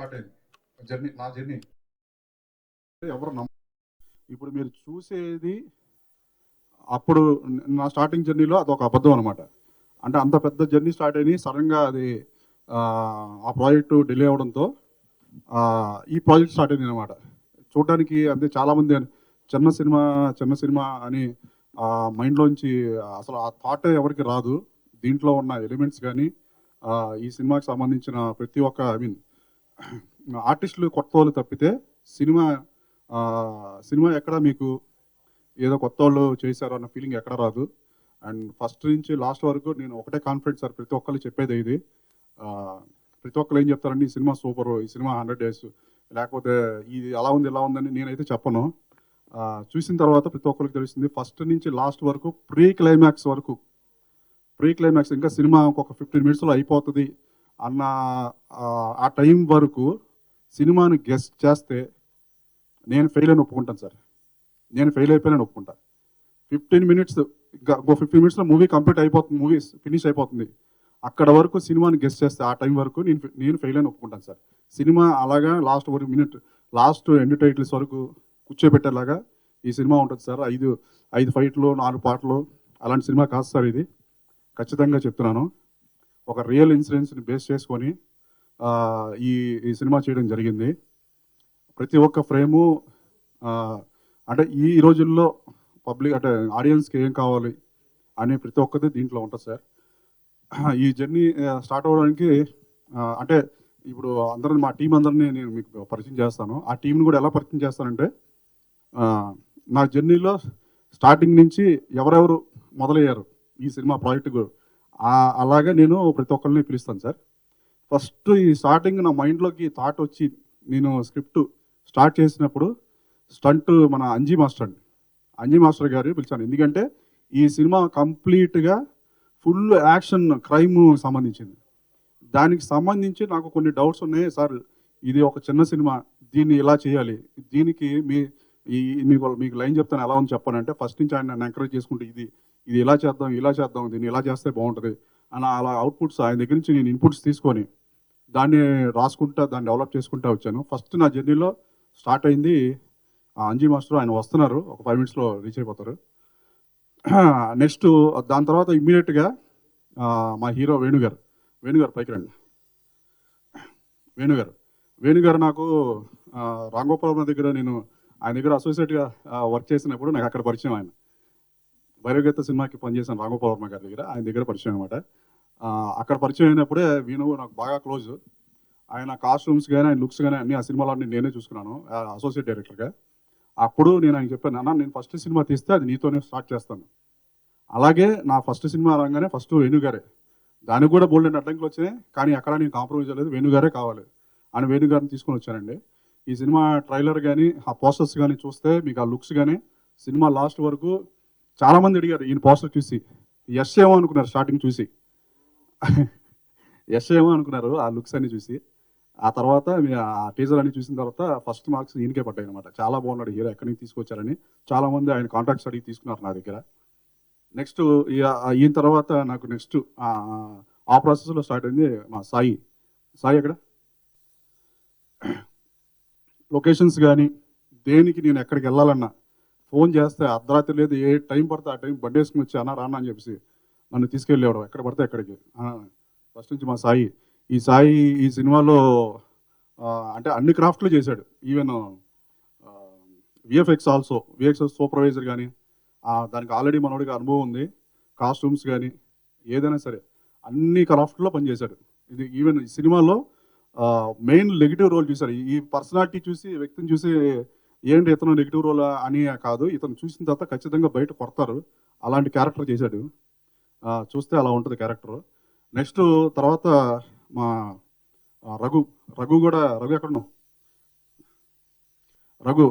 Start అయింది journey. నా journey ఎవరు ఇప్పుడు మీరు చూసేది అప్పుడు నా స్టార్టింగ్ జర్నీలో అదొక అబద్ధం అనమాట. అంటే అంత పెద్ద జర్నీ స్టార్ట్ అయ్యి సడన్గా అది ఆ ప్రాజెక్టు డిలే అవడంతో ఈ ప్రాజెక్ట్ స్టార్ట్ అయింది అనమాట. చూడడానికి అంటే చాలామంది చిన్న సినిమా అని మైండ్లోంచి అసలు ఆ థాట్ ఎవరికి రాదు. దీంట్లో ఉన్న ఎలిమెంట్స్ కానీ ఈ సినిమాకి సంబంధించిన ప్రతి ఒక్క ఆర్టిస్టులు కొత్త వాళ్ళు తప్పితే సినిమా సినిమా ఎక్కడ మీకు ఏదో కొత్త వాళ్ళు చేశారు అన్న ఫీలింగ్ ఎక్కడ రాదు. అండ్ ఫస్ట్ నుంచి లాస్ట్ వరకు నేను ఒకటే కాన్ఫిడెన్స్ సార్, ప్రతి ఒక్కరు చెప్పేది ఇది. ప్రతి ఒక్కరు ఏం చెప్తారండి, ఈ సినిమా సూపరు, ఈ సినిమా 100 days, లేకపోతే ఇది అలా ఉంది ఇలా ఉందని నేనైతే చెప్పను. చూసిన తర్వాత ప్రతి ఒక్కరికి తెలుస్తుంది. ఫస్ట్ నుంచి లాస్ట్ వరకు ప్రీ క్లైమాక్స్ ఇంకా సినిమా ఇంకొక 15 minutesలో అయిపోతుంది అన్న ఆ టైం వరకు సినిమాని గెస్ట్ చేస్తే నేను ఫెయిల్ అని ఒప్పుకుంటాను సార్. నేను ఫెయిల్ అయిపోయానని ఒప్పుకుంటా. 15 minutes ఇంకా 15 minutesలో మూవీ కంప్లీట్ అయిపోతుంది, మూవీ ఫినిష్ అయిపోతుంది. అక్కడ వరకు సినిమాని గెస్ట్ చేస్తే ఆ టైం వరకు నేను ఫెయిల్ అని ఒప్పుకుంటాను సార్. సినిమా అలాగా లాస్ట్ వరకు లాస్ట్ ఎండ్ టైటిల్స్ వరకు కూర్చోబెట్టేలాగా ఈ సినిమా ఉంటుంది సార్. 5 ఫైట్లు 4 పాటలు అలాంటి సినిమా కాదు సార్ ఇది. ఖచ్చితంగా చెప్తున్నాను. ఒక రియల్ ఇన్సిడెంట్స్ని బేస్ చేసుకొని ఈ సినిమా చేయడం జరిగింది. ప్రతి ఒక్క ఫ్రేము అంటే ఈ రోజుల్లో పబ్లిక్ అంటే ఆడియన్స్కి ఏం కావాలి అని ప్రతి ఒక్కటి దీంట్లో ఉంటుంది సార్. ఈ జర్నీ స్టార్ట్ అవ్వడానికి అంటే ఇప్పుడు మా టీం అందరినీ నేను మీకు పరిచయం చేస్తాను. ఆ టీంని కూడా ఎలా పరిచయం చేస్తానంటే, నా జర్నీలో స్టార్టింగ్ నుంచి ఎవరెవరు మొదలయ్యారు ఈ సినిమా ప్రాజెక్టు అలాగే నేను ప్రతి ఒక్కరిని పిలుస్తాను సార్. ఫస్ట్ ఈ స్టార్టింగ్ నా మైండ్లోకి థాట్ వచ్చి నేను స్క్రిప్ట్ స్టార్ట్ చేసినప్పుడు స్టంట్ మన అంజీ మాస్టర్ గారు పిలిచాను. ఎందుకంటే ఈ సినిమా కంప్లీట్గా ఫుల్ యాక్షన్ క్రైమ్ సంబంధించింది. దానికి సంబంధించి నాకు కొన్ని డౌట్స్ ఉన్నాయి సార్. ఇది ఒక చిన్న సినిమా, దీన్ని ఇలా చేయాలి, దీనికి మీకు లైన్ చెప్తాను ఎలా ఉంది చెప్పానంటే, ఫస్ట్ నుంచి ఆయన నన్ను ఎంకరేజ్ చేసుకుంటే ఇది ఇలా చేద్దాం, దీన్ని ఇలా చేస్తే బాగుంటుంది అని అలా అవుట్పుట్స్ ఆయన దగ్గర నుంచి నేను ఇన్పుట్స్ తీసుకొని దాన్ని రాసుకుంటా, దాన్ని డెవలప్ చేసుకుంటా వచ్చాను. ఫస్ట్ నా జర్నీలో స్టార్ట్ అయింది అంజీ మాస్టర్. ఆయన వస్తున్నారు, ఒక 5 minutesలో రీచ్ అయిపోతారు. నెక్స్ట్ దాని తర్వాత ఇమ్మీడియట్గా మా హీరో వేణుగారు పైకి రండి. వేణుగారు నాకు రాంగోపాల్ దగ్గర నేను ఆయన దగ్గర అసోసియేట్గా వర్క్ చేసినప్పుడు నాకు అక్కడ పరిచయం. ఆయన భైరవగీత సినిమాకి పనిచేశాను రాంగోపాల్ వర్మ గారి దగ్గర, ఆయన దగ్గర పరిచయం అనమాట. అక్కడ పరిచయం అయినప్పుడే వేణు నాకు బాగా క్లోజ్. ఆయన కాస్ట్యూమ్స్ కానీ ఆయన లుక్స్ కానీ అన్ని ఆ సినిమాలో నేనే చూసుకున్నాను అసోసియేట్ డైరెక్టర్గా. అప్పుడు నేను ఆయన చెప్పాను, అన్న నేను ఫస్ట్ సినిమా తీస్తే అది నీతోనే స్టార్ట్ చేస్తాను. అలాగే నా ఫస్ట్ సినిమా రాగానే ఫస్ట్ వేణుగారే, దానికి కూడా బోల్డ్ అడ్డంకులు వచ్చినాయి, కానీ అక్కడ నేను కాంప్రమైజ్ అవ్వలేదు, వేణుగారే కావాలి అని వేణుగారిని తీసుకొని వచ్చానండి. ఈ సినిమా ట్రైలర్ కానీ ఆ పోస్టర్స్ కానీ చూస్తే మీకు ఆ లుక్స్ కానీ సినిమా లాస్ట్ వరకు చాలామంది అడిగారు ఈయన పోస్టర్ చూసి యష్ ఏమో అనుకున్నారు. స్టార్టింగ్ చూసి యష్ ఏమో అనుకున్నారు ఆ లుక్స్ అన్ని చూసి. ఆ తర్వాత ఆ టీజర్ అన్ని చూసిన తర్వాత ఫస్ట్ మార్క్స్ ఈయనకే పడ్డాయి అనమాట. చాలా బాగున్నాడు హీరో, ఎక్కడి నుంచి తీసుకొచ్చారని చాలామంది ఆయన కాంటాక్ట్స్ అడిగి తీసుకున్నారు నా దగ్గర. నెక్స్ట్ ఈయన తర్వాత నాకు నెక్స్ట్ ఆ ప్రాసెస్లో స్టార్ట్ అయింది మా సాయి ఎక్కడ లొకేషన్స్ కానీ దేనికి నేను ఎక్కడికి వెళ్ళాలన్నా ఫోన్ చేస్తే అర్ధరాత్రి లేదు, ఏ టైం పడితే ఆ టైం బండి వేసుకుని వచ్చి రానా అని చెప్పేసి నన్ను తీసుకెళ్ళేవాడు ఎక్కడ పడితే ఎక్కడికి. ఫస్ట్ నుంచి మా సాయి ఈ సినిమాలో అంటే అన్ని క్రాఫ్ట్లు చేశాడు. ఈవెన్ విఎఫ్ఎక్స్ సూపర్వైజర్ కానీ దానికి ఆల్రెడీ మనోడికి అనుభవం ఉంది. కాస్ట్యూమ్స్ కానీ ఏదైనా సరే అన్ని క్రాఫ్ట్లో పనిచేశాడు. ఇది ఈవెన్ ఈ సినిమాలో మెయిన్ నెగిటివ్ రోల్ చూశారు. ఈ పర్సనాలిటీ చూసి వ్యక్తిని చూసి ఏంటి ఇతను నెగిటివ్ రోల్ అని కాదు, ఇతను చూసిన తర్వాత ఖచ్చితంగా బయట కొడతారు, అలాంటి క్యారెక్టర్ చేశాడు. చూస్తే అలా ఉంటుంది క్యారెక్టర్. నెక్స్ట్ తర్వాత మా రఘు ఎక్కడున్నావు?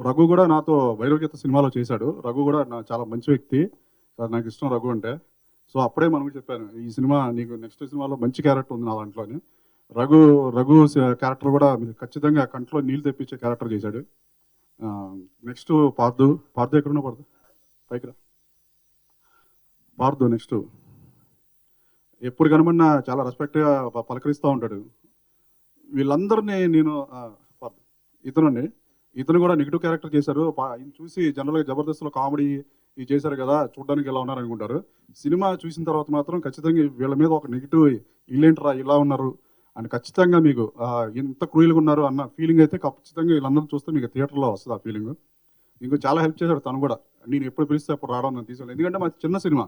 రఘు కూడా నాతో భైరవగీత సినిమాలో చేశాడు. రఘు కూడా చాలా మంచి వ్యక్తి సార్, నాకు ఇష్టం రఘు అంటే. సో అప్పుడే మనం చెప్పాను, ఈ సినిమా నీకు నెక్స్ట్ సినిమాలో మంచి క్యారెక్టర్ ఉంది నా దాంట్లోని. రఘు క్యారెక్టర్ కూడా మీరు ఖచ్చితంగా కంట్లో నీళ్ళు తెప్పించే క్యారెక్టర్ చేశాడు. నెక్స్ట్ పార్థు ఎక్కడున్నా పైకి రా. పార్థు నెక్స్ట్ ఎప్పుడు కనబడినా చాలా రెస్పెక్ట్గా పలకరిస్తూ ఉంటాడు. వీళ్ళందరినీ నేను ఇతనండి, ఇతను కూడా నెగిటివ్ క్యారెక్టర్ చేశారు. ఈయన చూసి జనరల్గా జబర్దస్త్లో కామెడీ ఇది చేశారు కదా, చూడడానికి ఇలా ఉన్నారు అనుకుంటారు. సినిమా చూసిన తర్వాత మాత్రం ఖచ్చితంగా వీళ్ళ మీద ఒక నెగిటివ్, వీళ్ళేంట్రా ఇలా ఉన్నారు అని ఖచ్చితంగా మీకు ఇంత క్రూయల్గా ఉన్నారు అన్న ఫీలింగ్ అయితే ఖచ్చితంగా వీళ్ళందరూ చూస్తే మీకు థియేటర్లో వస్తుంది ఆ ఫీలింగ్. ఇంకో చాలా హెల్ప్ చేశాడు తను కూడా. నేను ఎప్పుడు పిలిస్తే అప్పుడు రావడం నేను తీసుకెళ్ళి, ఎందుకంటే మా చిన్న సినిమా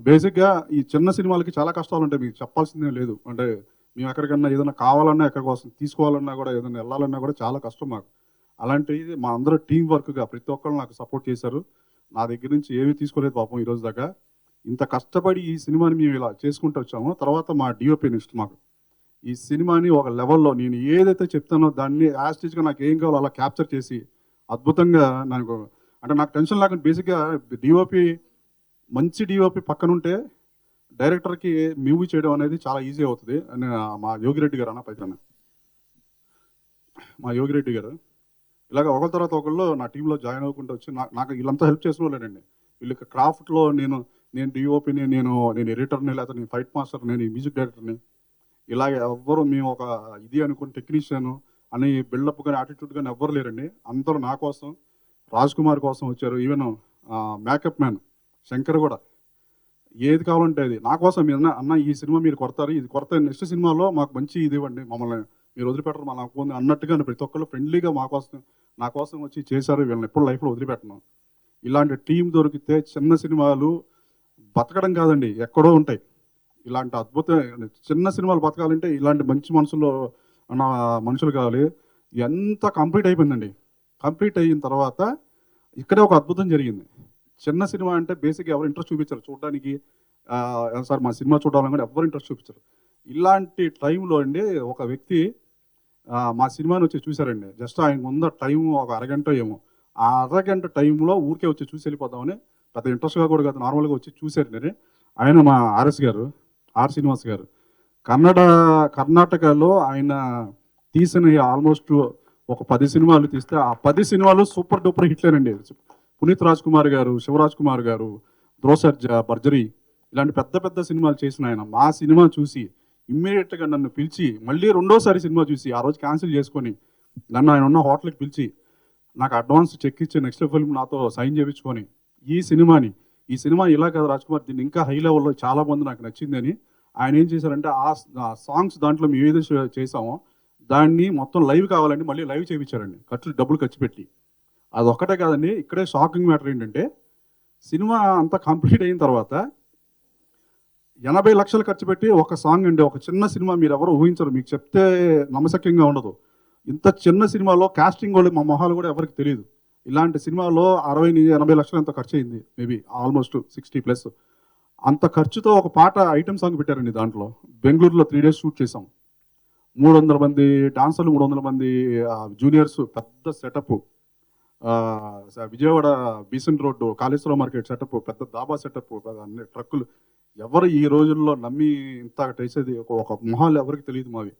బేసిక్గా ఈ చిన్న సినిమాలకి చాలా కష్టాలు ఉంటాయి, మీకు చెప్పాల్సిందే లేదు. అంటే మేము ఎక్కడికన్నా ఏదైనా కావాలన్నా, ఎక్కడికి వస్తుంది తీసుకోవాలన్నా కూడా, ఏదైనా వెళ్ళాలన్నా కూడా చాలా కష్టం మాకు. అలాంటిది మా అందరూ టీం వర్క్గా ప్రతి ఒక్కరు నాకు సపోర్ట్ చేశారు. నా దగ్గర నుంచి ఏమీ తీసుకోలేదు పాపం ఈ రోజు దాకా. ఇంత కష్టపడి ఈ సినిమాని మేము ఇలా చేసుకుంటూ వచ్చామో, తర్వాత మా డిఓపి నెక్స్ట్ మాకు ఈ సినిమాని ఒక లెవెల్లో నేను ఏదైతే చెప్తానో దాన్ని యాస్టిజ్గా నాకు ఏం కావాలో అలా క్యాప్చర్ చేసి అద్భుతంగా నాకు, అంటే నాకు టెన్షన్ లేకుండా బేసిక్గా డిఓపి, మంచి డిఓపి పక్కనుంటే డైరెక్టర్కి మూవీ చేయడం అనేది చాలా ఈజీ అవుతుంది అని మా యోగిరెడ్డి గారు అన్న పైన, మా యోగిరెడ్డి గారు ఇలాగ ఒకరి తర్వాత ఒకళ్ళు నా టీంలో జాయిన్ అవ్వకుండా వచ్చి నాకు వీళ్ళంతా హెల్ప్ చేసిన వాళ్ళేనండి. వీళ్ళకి క్రాఫ్ట్లో నేను డిఓపిని, నేను ఎడిటర్ని, లేకపోతే నేను ఫైట్ మాస్టర్, నేను మ్యూజిక్ డైరెక్టర్ని, ఇలాగ ఎవ్వరు మేము ఒక ఇది అనుకుని టెక్నీషియన్ అని బిల్డప్ కానీ యాటిట్యూడ్ కానీ ఎవ్వరు లేరండి. అందరూ నా కోసం, రాజ్ కుమార్ కోసం వచ్చారు. ఈవెన్ మేకప్ మ్యాన్ శంకర్ కూడా ఏది కావాలంటే అది నా కోసం. మీరు అన్న ఈ సినిమా మీరు కొడతారు, ఇది కొడతా, నెక్స్ట్ సినిమాలో మాకు మంచి ఇది ఇవ్వండి, మమ్మల్ని మీరు వదిలిపెట్టరు మా నాకు అన్నట్టుగా ప్రతి ఒక్కళ్ళు ఫ్రెండ్లీగా నా కోసం వచ్చి చేశారు. వీళ్ళని ఎప్పుడు లైఫ్లో వదిలిపెట్టను. ఇలాంటి టీం దొరికితే చిన్న సినిమాలు బతకడం కాదండి, ఎక్కడో ఉంటాయి. ఇలాంటి అద్భుత చిన్న సినిమాలు బతకాలంటే ఇలాంటి మంచి మనసులో ఉన్న మనుషులు కావాలి. ఎంత కంప్లీట్ అయిపోయిందండి. కంప్లీట్ అయిన తర్వాత ఇక్కడే ఒక అద్భుతం జరిగింది. చిన్న సినిమా అంటే బేసిక్గా ఎవరు ఇంట్రెస్ట్ చూపించారు చూడడానికి, సార్ మా సినిమా చూడాలని కూడా ఎవరు ఇంట్రెస్ట్ చూపించారు. ఇలాంటి టైంలో అండి ఒక వ్యక్తి మా సినిమాని వచ్చి చూశారండి. జస్ట్ ఆయన ముందు టైం ఒక అరగంట ఏమో, ఆ అరగంట టైంలో ఊరికే వచ్చి చూసి వెళ్ళిపోదామని, పెద్ద ఇంట్రెస్ట్గా కూడా కాదు, నార్మల్గా వచ్చి చూశారు. నేను ఆయన మా ఆర్ శ్రీనివాస్ గారు కర్ణాటకలో ఆయన తీసిన ఆల్మోస్ట్ ఒక 10 సినిమాలు తీస్తే ఆ 10 సినిమాలు సూపర్ డూపర్ హిట్లేనండి. పునీత్ రాజ్ కుమార్ గారు, శివరాజ్ కుమార్ గారు, ధ్రువసర్జ, బర్జరీ ఇలాంటి పెద్ద పెద్ద సినిమాలు చేసిన ఆయన మా సినిమా చూసి ఇమ్మీడియట్గా నన్ను పిలిచి, మళ్ళీ రెండోసారి సినిమా చూసి ఆ రోజు క్యాన్సిల్ చేసుకొని నన్ను ఆయన ఉన్న హోటల్కి పిలిచి నాకు అడ్వాన్స్ చెక్ ఇచ్చి నెక్స్ట్ ఫిల్మ్ నాతో సైన్ చేయించుకొని ఈ సినిమా ఇలా కదా రాజ్ కుమార్, దీన్ని ఇంకా హై లెవెల్లో చాలా మంది నాకు నచ్చిందని ఆయన ఏం చేశారంటే ఆ సాంగ్స్ దాంట్లో మేము ఏదైతే చేసామో దాన్ని మొత్తం లైవ్ కావాలండి మళ్ళీ లైవ్ చేయించారండి, డబ్బులు ఖర్చు పెట్టి. అదొక్కటే కాదండి, ఇక్కడే షాకింగ్ మ్యాటర్ ఏంటంటే సినిమా అంతా కంప్లీట్ అయిన తర్వాత 80 లక్షలు ఖర్చు పెట్టి ఒక సాంగ్ అండి, ఒక చిన్న సినిమా మీరు ఎవరు ఊహించరు, మీకు చెప్తే నమ్మశక్యంగా ఉండదు. ఇంత చిన్న సినిమాలో కాస్టింగ్ వాళ్ళు మా మొహాలు కూడా ఎవరికి తెలియదు. ఇలాంటి సినిమాలో 60-80 లక్షలు ఎంత ఖర్చు అయింది, మేబీ ఆల్మోస్ట్ 60+. అంత ఖర్చుతో ఒక పాట ఐటమ్ సాంగ్ పెట్టారండి. దాంట్లో బెంగళూరులో 3 days షూట్ చేసాం. 300 మంది డాన్సర్లు, 300 మంది జూనియర్స్, పెద్ద setup. Vijayawada Besant road Kaleshwaram market setup, పెద్ద దాబా సెటప్, అన్ని ట్రక్కులు. ఎవరు ఈ రోజుల్లో నమ్మి ఇంత చేసేది ఒక మొహాలు ఎవరికి తెలియదు మావి.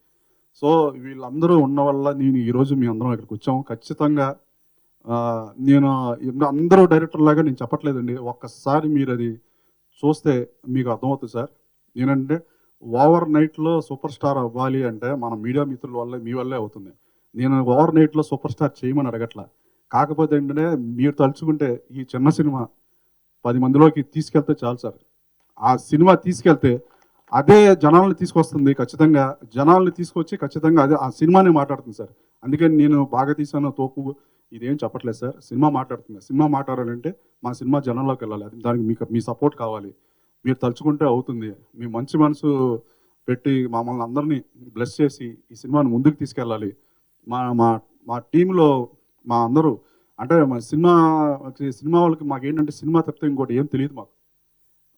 సో వీళ్ళందరూ ఉన్న వల్ల నేను ఈరోజు మీ అందరం ఇక్కడికి వచ్చాము. ఖచ్చితంగా నేను అందరూ డైరెక్టర్ లాగా నేను చెప్పట్లేదండి, ఒక్కసారి మీరు అది చూస్తే మీకు అర్థమవుతుంది సార్. నేనంటే ఓవర్ నైట్లో సూపర్ స్టార్ అవ్వాలి అంటే మన మీడియా మిత్రుల వల్ల, మీ వల్లే అవుతుంది. నేను ఓవర్ నైట్లో సూపర్ స్టార్ చేయమని అడగట్లా. కాకపోతే ఏంటంటే మీరు తలుచుకుంటే ఈ చిన్న సినిమా 10 మందిలోకి తీసుకెళ్తే చాలు సార్. ఆ సినిమా తీసుకెళ్తే అదే జనాలను తీసుకొస్తుంది. ఖచ్చితంగా జనాలను తీసుకొచ్చి ఖచ్చితంగా అదే ఆ సినిమానే మాట్లాడుతుంది సార్. అందుకని నేను బాగా తీసాను తోపు ఇదేం చెప్పట్లేదు సార్. సినిమా మాట్లాడుతుంది. సినిమా మాట్లాడాలంటే మా సినిమా జనంలోకి వెళ్ళాలి. దానికి మీ సపోర్ట్ కావాలి. మీరు తలుచుకుంటే అవుతుంది. మీ మంచి మనసు పెట్టి మమ్మల్ని అందరినీ బ్లెస్ చేసి ఈ సినిమాను ముందుకు తీసుకెళ్ళాలి. మా మా మా టీంలో మా అందరూ అంటే మా సినిమా వాళ్ళకి మాకేంటంటే సినిమా తప్పితే ఇంకోటి ఏం తెలియదు మాకు.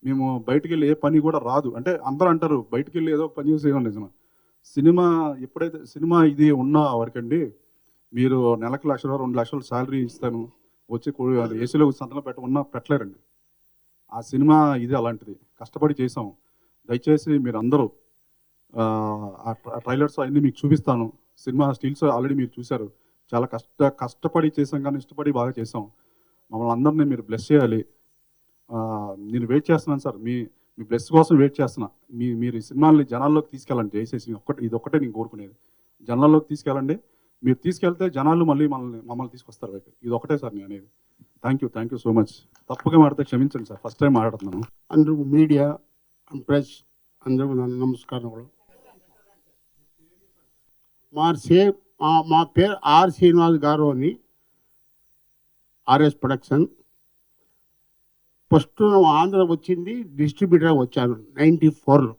మేము బయటికి వెళ్ళి ఏ పని కూడా రాదు. అంటే అందరూ అంటారు బయటికి వెళ్ళి ఏదో పని చేసి నిజమా. సినిమా ఎప్పుడైతే సినిమా ఇది ఉన్న వరకండి, మీరు నెలకు 1 లక్ష 2 లక్షలు శాలరీ ఇస్తాను వచ్చి ఏసీలో సంతకం పెట్టమన్నా పెట్టలేరండి. ఆ సినిమా ఇది అలాంటిది, కష్టపడి చేసాము. దయచేసి మీరు అందరూ ఆ ట్రైలర్స్ అన్నీ మీకు చూపిస్తాను. సినిమా స్టిల్స్ ఆల్రెడీ మీరు చూశారు. చాలా కష్టపడి చేసాం, కానీ ఇష్టపడి బాగా చేసాం. మమ్మల్ని అందరినీ మీరు బ్లెస్ చేయాలి. నేను వెయిట్ చేస్తున్నాను సార్, మీ బ్లెస్ కోసం వెయిట్ చేస్తున్నా. మీరు ఈ సినిమాని జనాల్లోకి తీసుకెళ్ళండి దయచేసి. ఇది ఒక్కటే నేను కోరుకునేది. జనాల్లోకి తీసుకెళ్ళండి. మీరు తీసుకెళ్తే జనాలు మళ్ళీ మమ్మల్ని తీసుకొస్తారు వైపు. ఇది ఒకటే సార్ నేను అనేది. Thank you so much. తప్పుగా మాట్లాడితే క్షమించండి సార్, ఫస్ట్ టైం మాట్లాడుతున్నాను. అందరూ మీడియా అండ్ ప్రెస్ అందరూ నమస్కారములు. మా పేరు ఆర్ శ్రీనివాస్ గారు అని, ఆర్ఎస్ ప్రొడక్షన్. ఫస్ట్ ఆంధ్ర వచ్చింది డిస్ట్రిబ్యూటర్ వచ్చాను 94లో.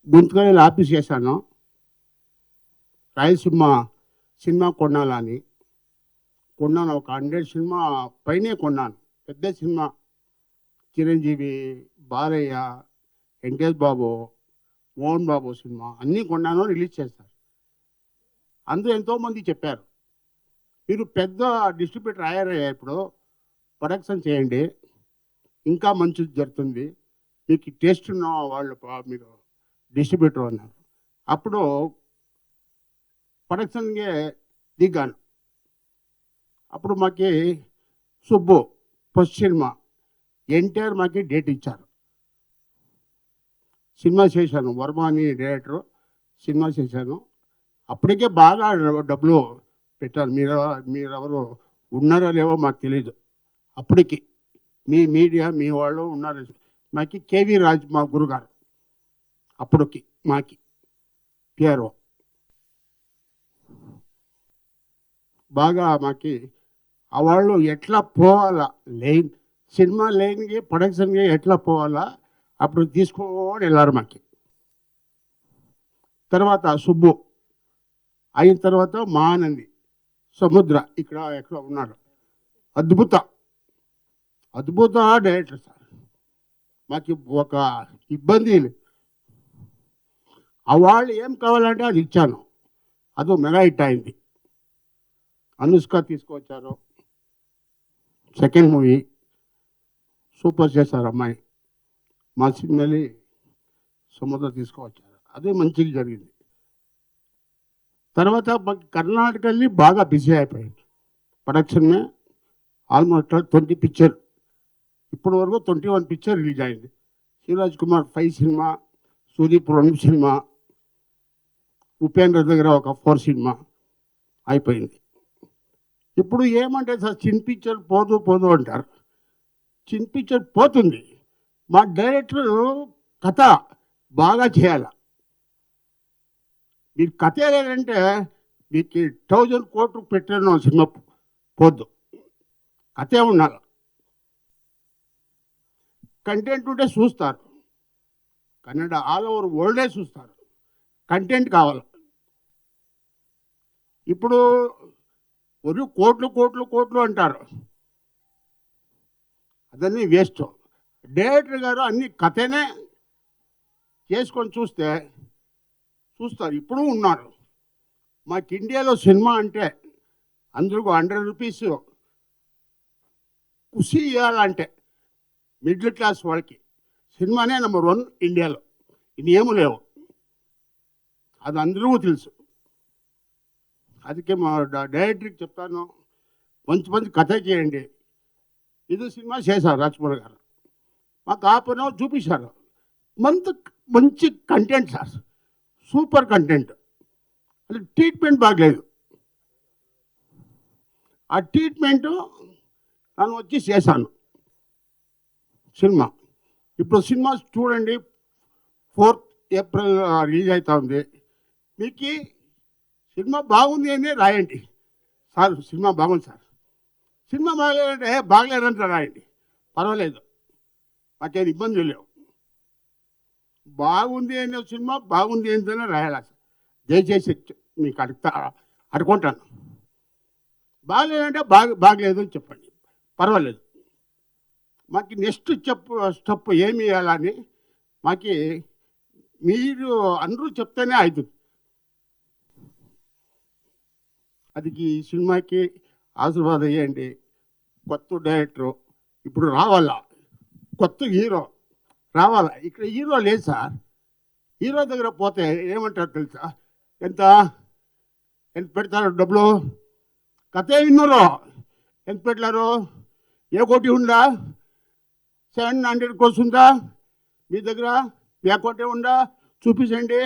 గుంతకల్లి ఆఫీస్ చేశాను. రాయలసీమ సినిమా కొన్నాను. ఒక 100 సినిమా పైనే కొన్నాను. పెద్ద సినిమా చిరంజీవి, బాలయ్య, వెంకటేష్ బాబు, మోహన్ బాబు సినిమా అన్నీ కొన్నాను, రిలీజ్ చేశారు. అందరూ ఎంతోమంది చెప్పారు, మీరు పెద్ద డిస్ట్రిబ్యూటర్ అయ్యారయ్యా, ఇప్పుడు ప్రొడక్షన్ చేయండి, ఇంకా మంచిది జరుగుతుంది, మీకు టేస్ట్ ఉన్న వాళ్ళు మీరు డిస్ట్రిబ్యూటర్ అన్నారు. అప్పుడు ప్రొడక్షన్ಗೆ దిగాను. అప్పుడు మాకి సుబ్బు ఫస్ట్ సినిమా ఎన్టీఆర్ మాకి డేట్ ఇచ్చారు. సినిమా చేశాను, వర్మ అని డైరెక్టరు. సినిమా చేశాను. అప్పటికే బాగా డబ్బులు పెట్టారు. మీరెవరు ఉన్నారో లేవో మాకు తెలీదు. అప్పటికి మీ మీడియా మీ వాళ్ళు ఉన్నారు. మాకి కేవీ రాజ్ మా గురుగారు అప్పటికి మాకి పిఆర్ఓ బాగా మాకి ఆ వాళ్ళు ఎట్లా పోవాలా లైన్, సినిమా లైన్కి ప్రొడక్షన్కి ఎట్లా పోవాలా అప్పుడు తీసుకొని వెళ్ళారు మాకి. తర్వాత సుబ్బు అయిన తర్వాత మహానంది, సముద్ర ఇక్కడ ఎక్కడ ఉన్నాడు, అద్భుత డైరెక్టర్ సార్. మాకు ఒక ఇబ్బంది లేదు. ఆ వాళ్ళు ఏం కావాలంటే అది ఇచ్చాను. అదో మెగా హిట్ అయింది. అనుష్క తీసుకొచ్చారు, సెకండ్ మూవీ సూపర్ చేశారు అమ్మాయి. మా సినిమాని సముద్ర తీసుకువచ్చారు, అదే మంచిగా జరిగింది. తర్వాత కర్ణాటకని బాగా బిజీ అయిపోయింది. ప్రొడక్షన్ में ఆల్మోస్ట్ 20 పిక్చర్, ఇప్పటి వరకు 21 పిక్చర్ రిలీజ్ అయింది. శివరాజ్ కుమార్ 5 సినిమా, సుదీప్ 2 సినిమా, ఉపేంద్ర దగ్గర ఒక 4 సినిమా అయిపోయింది. ఇప్పుడు ఏమంటే సార్ చిన్న పిక్చర్ పోదు అంటారు. చిన్న పిక్చర్ పోతుంది. మా డైరెక్టర్ కథ బాగా చేయాలి. మీరు కథ లేదంటే మీకు 1000 కోట్లు పెట్టిన సినిమా పోద్దు. కథే ఉండాలి. కంటెంట్ ఉంటే చూస్తారు. కన్నడ ఆల్ ఓవర్ వరల్డే చూస్తారు. కంటెంట్ కావాలి. ఇప్పుడు ఒక కోట్లు అంటారు, అదన్నీ వేస్ట్. డైరెక్టర్ గారు అన్ని కథనే చేసుకొని చూస్తారు. ఇప్పుడు ఉన్నారు. మాకు ఇండియాలో సినిమా అంటే అందరికీ 100 రూపీస్ ఖుషి ఇవ్వాలంటే మిడిల్ క్లాస్ వాళ్ళకి సినిమానే నెంబర్ 1 ఇండియాలో. ఇది ఏమీ లేవు, అది అందరికీ తెలుసు. అందుకే మా డైరెక్టర్కి చెప్తాను, మంచి కథ చేయండి. ఇది సినిమా చేశారు రాజ్కుమార్ గారు. మాకు ఆపనో చూపించారు. మంచి కంటెంట్ సార్, సూపర్ కంటెంట్. అది ట్రీట్మెంట్ బాగలేదు. ఆ ట్రీట్మెంటు నేను వచ్చి చేశాను సినిమా. ఇప్పుడు సినిమా చూడండి, 4th ఏప్రిల్ రిలీజ్ అవుతా ఉంది. మీకు సినిమా బాగుంది అని రాయండి సార్. సినిమా బాగుంది సార్. సినిమా బాగలేదంటే బాగలేదంటే రాయండి, పర్వాలేదు, మాకేం ఇబ్బంది లేవు. బాగుంది అనే సినిమా బాగుంది ఏంటనే రాయాలి సార్. దయచేసి మీకు అడుకుంటాను. బాగలేదంటే బాగలేదు అని చెప్పండి, పర్వాలేదు. మాకు నెక్స్ట్ స్టెప్ ఏమి ఇవ్వాలని మాకు మీరు అందరూ చెప్తేనే అవుతుంది. అది ఈ సినిమాకి ఆశీర్వాదం చేయండి. కొత్త డైరెక్టరు ఇప్పుడు రావాలా, కొత్త హీరో రావాలా. ఇక్కడ హీరో లేదు సార్. హీరో దగ్గర పోతే ఏమంటారు తెలుసా, ఎంత పెడతారు డబ్బులు, కథే విన్నారు, ఎంత పెట్టారు, ఏ కోటి ఉందా, 700 కోర్స్ ఉందా మీ దగ్గర, ఏ కోటే ఉందా చూపించండి.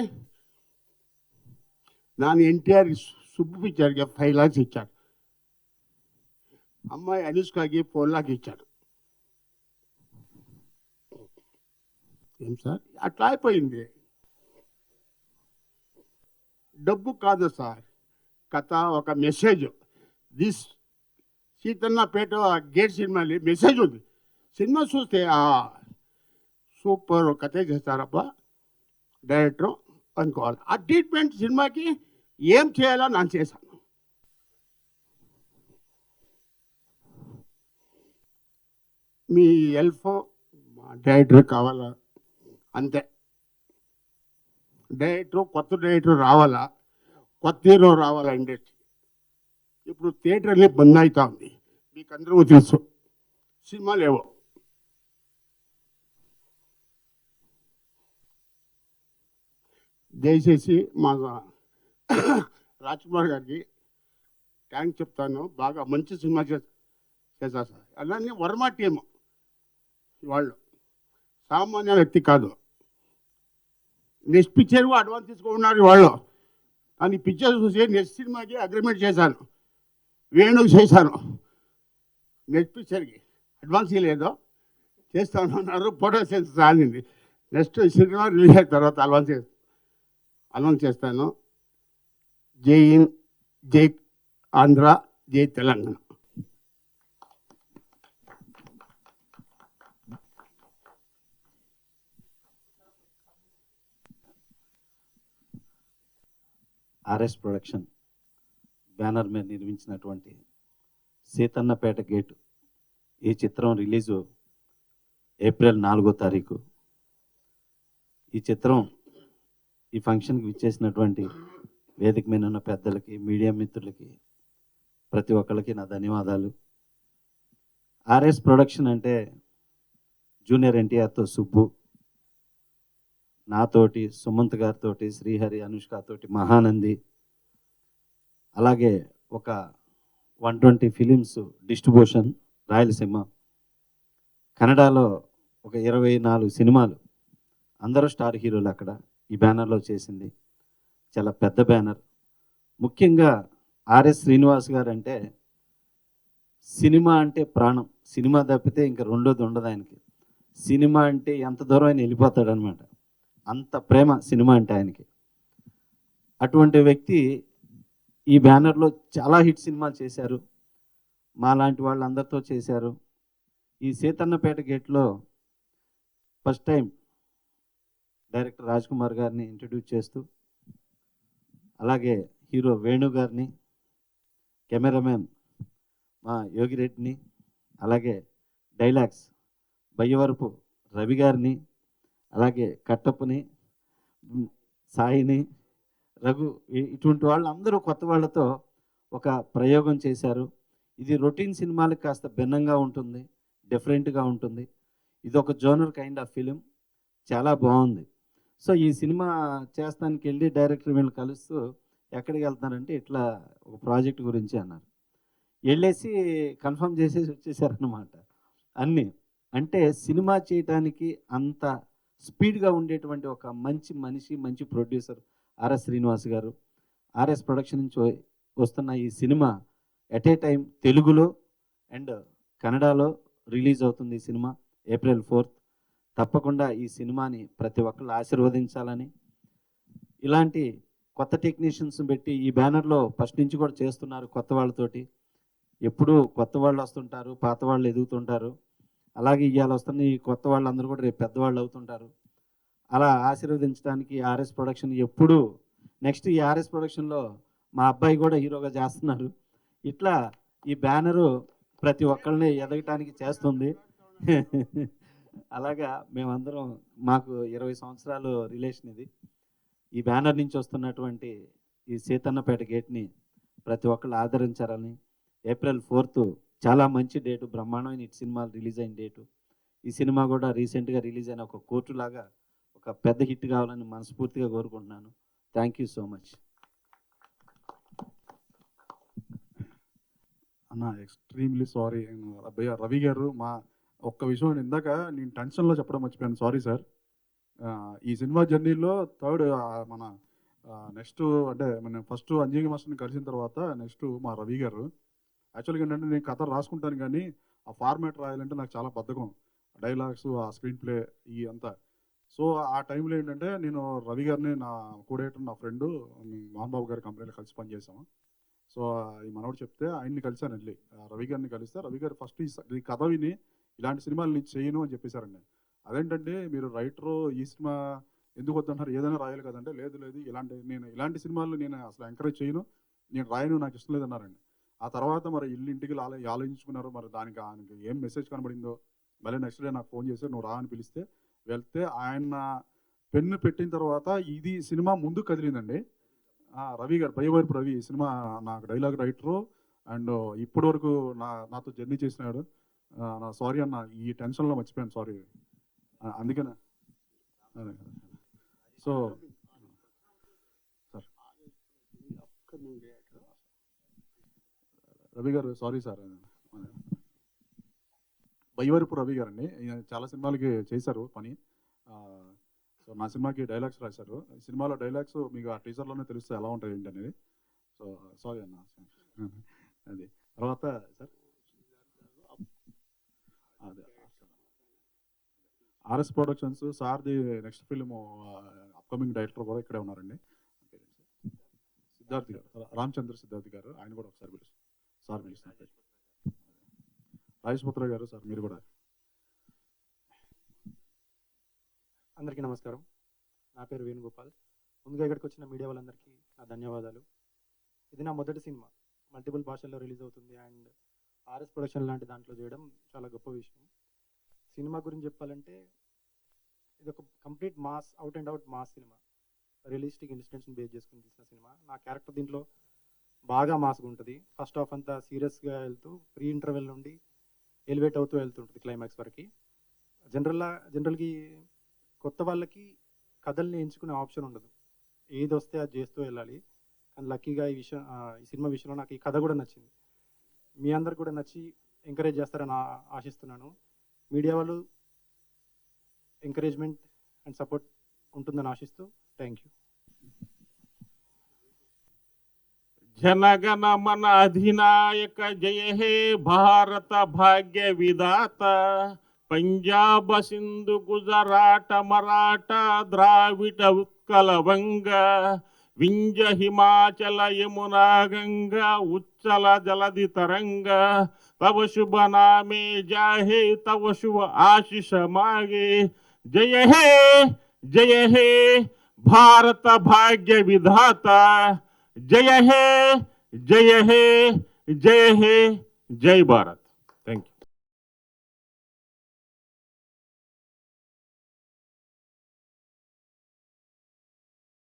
ನಾನು NTR సుబ్బు పిక్చర్కి 5 lakhs ఇచ్చాడు. అమ్మాయి అనుష్కకి 4 lakhs ఇచ్చాడు. ఏం సార్ అట్లా అయిపోయింది. డబ్బు కాదు సార్, కథ ఒక మెసేజ్. దిస్ సీతన్నపేట గేట్ సినిమాలో మెసేజ్ ఉంది. సినిమా చూస్తే సూపర్ కథ చేస్తారబ్బా డైరెక్టర్ అనుకోవాలి. ఆ ట్రీట్మెంట్ సినిమాకి ఏం చేయాలో నేను చేశాను. మీ హెల్ప్ మా డైరెక్టర్ కావాలా అంతే. కొత్త డైరెక్టర్ రావాలా, కొత్త హీరో రావాలా ఇండస్ట్రీ. ఇప్పుడు థియేటర్ని బంద్ అవుతా ఉంది, మీకు అందరూ తెలుసు. సినిమా లేవు. దయచేసి మా రాజ్ కుమార్ గారికి థ్యాంక్స్ చెప్తాను. బాగా మంచి సినిమా చేశారు సార్. అలానే వర్మ టీం వాళ్ళు సామాన్య వ్యక్తి కాదు. నెక్స్ట్ పిక్చర్ అడ్వాన్స్ తీసుకున్నారు వాళ్ళు. కానీ పిక్చర్ చూసి నెక్స్ట్ సినిమాకి అగ్రిమెంట్ చేశాను, వేణుకి చేశాను. నెక్స్ట్ పిక్చర్కి అడ్వాన్స్ ఇవ్వలేదు, చేస్తాను అన్నారు. ఫోటో సెన్స్ రాలింది. నెక్స్ట్ సినిమా రిలీజ్ అయిన తర్వాత అనౌన్స్ చేస్తాను. జై హింద్, జై ఆంధ్ర, జై తెలంగాణ. ఆర్ఎస్ ప్రొడక్షన్ బ్యానర్ మీద నిర్మించినటువంటి సీతన్నపేట గేటు ఈ చిత్రం రిలీజు ఏప్రిల్ 4వ తారీఖు. ఈ చిత్రం ఈ ఫంక్షన్కి విచ్చేసినటువంటి వేదిక మీద ఉన్న పెద్దలకి, మీడియా మిత్రులకి, ప్రతి ఒక్కరికి నా ధన్యవాదాలు. ఆర్ఎస్ ప్రొడక్షన్ అంటే జూనియర్ ఎన్టీఆర్తో సుబ్బు, నాతోటి, సుమంత్ గారితో, శ్రీహరి, అనుష్కతోటి మహానంది, అలాగే ఒక 120 ఫిలిమ్స్ డిస్ట్రిబ్యూషన్ రాయలసీమ, కన్నడలో ఒక 24 సినిమాలు, అందరూ స్టార్ హీరోలు అక్కడ ఈ బ్యానర్లో చేసింది. చాలా పెద్ద బ్యానర్. ముఖ్యంగా ఆర్ఎస్ శ్రీనివాస్ గారు అంటే సినిమా అంటే ప్రాణం. సినిమా తప్పితే ఇంకా రెండోది ఉండదు ఆయనకి. సినిమా అంటే ఎంత దూరం ఆయన వెళ్ళిపోతాడు అనమాట, అంత ప్రేమ సినిమా అంటే ఆయనకి. అటువంటి వ్యక్తి ఈ బ్యానర్లో చాలా హిట్ సినిమాలు చేశారు, మా లాంటి వాళ్ళందరితో చేశారు. ఈ సీతన్నపేట గేట్లో first time director Raj Kumar గారిని ఇంట్రడ్యూస్ చేస్తూ, అలాగే హీరో వేణు గారిని, కెమెరామెన్ మా యోగిరెడ్డిని, అలాగే డైలాగ్స్ బయ్యవరపు రవి గారిని, అలాగే కట్టప్పని, సాయిని, రఘు, ఇటువంటి వాళ్ళందరూ కొత్త వాళ్ళతో ఒక ప్రయోగం చేశారు. ఇది రొటీన్ సినిమాలకు కాస్త భిన్నంగా ఉంటుంది, డిఫరెంట్గా ఉంటుంది. ఇది ఒక జోనర్ కైండ్ ఆఫ్ ఫిలిం, చాలా బాగుంది. సో ఈ సినిమా చేస్తానికి వెళ్ళి డైరెక్టర్ వీళ్ళు కలుస్తూ ఎక్కడికి వెళ్తున్నారంటే ఇట్లా ఒక ప్రాజెక్ట్ గురించి అన్నారు. వెళ్ళేసి కన్ఫర్మ్ చేసేసి వచ్చేసారన్నమాట అన్నీ. అంటే సినిమా చేయటానికి అంత స్పీడ్గా ఉండేటువంటి ఒక మంచి మనిషి, మంచి ప్రొడ్యూసర్ ఆర్ఎస్ శ్రీనివాస్ గారు. ఆర్ఎస్ ప్రొడక్షన్ నుంచి వస్తున్న ఈ సినిమా ఎట్ ఏ టైం తెలుగులో అండ్ కన్నడలో రిలీజ్ అవుతుంది. ఈ సినిమా ఏప్రిల్ 4th. తప్పకుండా ఈ సినిమాని ప్రతి ఒక్కళ్ళు ఆశీర్వదించాలని, ఇలాంటి కొత్త టెక్నీషియన్స్ పెట్టి ఈ బ్యానర్లో ఫస్ట్ నుంచి కూడా చేస్తున్నారు కొత్త వాళ్ళతోటి. ఎప్పుడూ కొత్త వాళ్ళు వస్తుంటారు, పాత వాళ్ళు ఎదుగుతుంటారు. అలాగే ఇవాళ వస్తున్న ఈ కొత్త వాళ్ళందరూ కూడా రేపు పెద్దవాళ్ళు అవుతుంటారు. అలా ఆశీర్వదించడానికి ఆర్ఎస్ ప్రొడక్షన్ ఎప్పుడూ నెక్స్ట్ ఈ ఆర్ఎస్ ప్రొడక్షన్లో మా అబ్బాయి కూడా హీరోగా చేస్తున్నారు. ఇట్లా ఈ బ్యానరు ప్రతి ఒక్కరిని ఎదగటానికి చేస్తుంది. అలాగా మేమందరం, మాకు 20 సంవత్సరాలు రిలేషన్ ఇది. ఈ బ్యానర్ నుంచి వస్తున్నటువంటి ఈ సీతన్నపేట గేట్ని ప్రతి ఒక్కళ్ళు ఆదరించాలని. ఏప్రిల్ 4th చాలా మంచి డేటు, బ్రహ్మాండమైన హిట్ సినిమాలు రిలీజ్ అయిన డేటు. ఈ సినిమా కూడా రీసెంట్గా రిలీజ్ అయిన ఒక కోర్టు లాగా ఒక పెద్ద హిట్ కావాలని మనస్ఫూర్తిగా కోరుకుంటున్నాను. థ్యాంక్ యూ సో మచ్ అన్న. ఎక్స్ట్రీమ్లీ సారీ అబ్బయ్య రవి గారు. మా ఒక్క విషయం ఇందాక నేను టెన్షన్లో చెప్పడం మర్చిపోయాను, సారీ సార్. ఈ సినిమా జర్నీలో థర్డ్ మన నెక్స్ట్ అంటే మనం ఫస్ట్ అంజయ్య మాస్టర్ని కలిసిన తర్వాత నెక్స్ట్ మా రవి గారు. యాక్చువల్గా ఏంటంటే నేను కథ రాసుకుంటాను కానీ ఆ ఫార్మాట్ రాయాలంటే నాకు చాలా బద్ధకం. డైలాగ్స్, ఆ స్క్రీన్ ప్లే ఈ అంతా. సో ఆ టైంలో ఏంటంటే నేను రవి గారిని, నా కోడేటర్, నా ఫ్రెండు మోహన్ బాబు గారి కంపెనీలో కలిసి పనిచేసాము. సో ఈ మనోడు చెప్తే ఆయన్ని కలిశాను వెళ్ళి. రవి గారిని కలిస్తే రవి గారు ఫస్ట్ ఈ కథ విని ఇలాంటి సినిమాలు నేను చేయను అని చెప్పేశారండి. అదేంటంటే మీరు రైటరు, ఈ సినిమా ఎందుకు వద్దంటారు, ఏదైనా రాయాలి కదంటే, లేదు లేదు ఇలాంటి సినిమాలు నేను అసలు ఎంకరేజ్ చేయను, నేను రాయను, నాకు ఇష్టం లేదన్నారండి. ఆ తర్వాత మరి ఇంటికి ఆలోచించుకున్నారు. మరి దానికి ఆయనకి ఏం మెసేజ్ కనబడిందో మళ్ళీ నెక్స్ట్ డే నాకు ఫోన్ చేసి నువ్వు రా అని పిలిస్తే వెళ్తే ఆయన పెన్ను పెట్టిన తర్వాత ఇది సినిమా ముందు కదిలిందండి. రవి గారు, బయ్యవరపు రవి ఈ సినిమా నాకు డైలాగ్ రైటరు అండ్ ఇప్పటి వరకు నాతో జర్నీ చేసినాడు. నా సారీ అన్న, ఈ టెన్షన్లో మర్చిపోయాను, సారీ. అందుకనే సో సార్ రవి గారు, సారీ సార్. బయ్యవరపు రవి గారు అండి, ఈయన చాలా సినిమాలకి చేశారు పని. సో నా సినిమాకి డైలాగ్స్ రాశారు. ఈ సినిమాలో డైలాగ్స్ మీకు ఆ టీజర్లోనే తెలుస్తే ఎలా ఉంటాయి ఏంటి అనేది. సో సారీ అన్న. అది తర్వాత సార్ అదే ఆర్ఎస్ ప్రొడక్షన్స్ సార్ది నెక్స్ట్ ఫిల్మ్ అప్కమింగ్ డైరెక్టర్ కూడా ఇక్కడే ఉన్నారండి. సిద్ధార్థ్ గారు, రామచంద్ర సిద్ధార్థ్ గారు, ఆయన కూడా ఒకసారి పిలుస్తారు. సార్ పిలుస్తున్నారు. రాజేష్ పుత్ర గారు, సార్ మీరు కూడా. అందరికీ నమస్కారం. నా పేరు వేణుగోపాల్. ముందుగా ఇక్కడికి వచ్చిన మీడియా వాళ్ళందరికీ నా ధన్యవాదాలు. ఇది నా మొదటి సినిమా, మల్టిపుల్ భాషల్లో రిలీజ్ అవుతుంది అండ్ ఆర్ఎస్ ప్రొడక్షన్ లాంటి దాంట్లో చేయడం చాలా గొప్ప విషయం. సినిమా గురించి చెప్పాలంటే ఇది ఒక complete mass, out and out mass cinema. Realistic ఇన్సిడెంట్స్ని బేస్ చేసుకుని తీసిన సినిమా. నా క్యారెక్టర్ దీంట్లో బాగా మాస్గా ఉంటుంది. ఫస్ట్ హాఫ్ అంతా సీరియస్గా వెళ్తూ ప్రీ ఇంటర్వెల్ నుండి ఎలివేట్ అవుతూ వెళ్తుంటుంది క్లైమాక్స్ వరకు. జనరల్గా కొత్త వాళ్ళకి కథల్ని ఎంచుకునే ఆప్షన్ ఉండదు, ఏది వస్తే అది చేస్తూ వెళ్ళాలి. కానీ లక్కీగా ఈ సినిమా విషయంలో నాకు ఈ కథ కూడా నచ్చింది. మీ అందరికి కూడా నచ్చి ఎంకరేజ్ చేస్తారని ఆశిస్తున్నాను. మీడియా వాళ్ళు ఎంకరేజ్మెంట్ అండ్ సపోర్ట్ ఉంటుందని ఆశిస్తూ థ్యాంక్ యూ. జనగణ మన అధినాయక జయ హే భారత భాగ్య విధాత, పంజాబ సింధు గుజరాట మరాఠ ద్రావిడ ఉత్కల వంగ, వింజ హిమాచల యమునా గంగా ఉచ్చల జలధి తరంగ, తవ శుభ నామే జాహే తవ శుభ ఆశిష మాగే, జయ హే భారత భాగ్య విధాత, జయ హే జయ హే జయ హే, జై భారత్.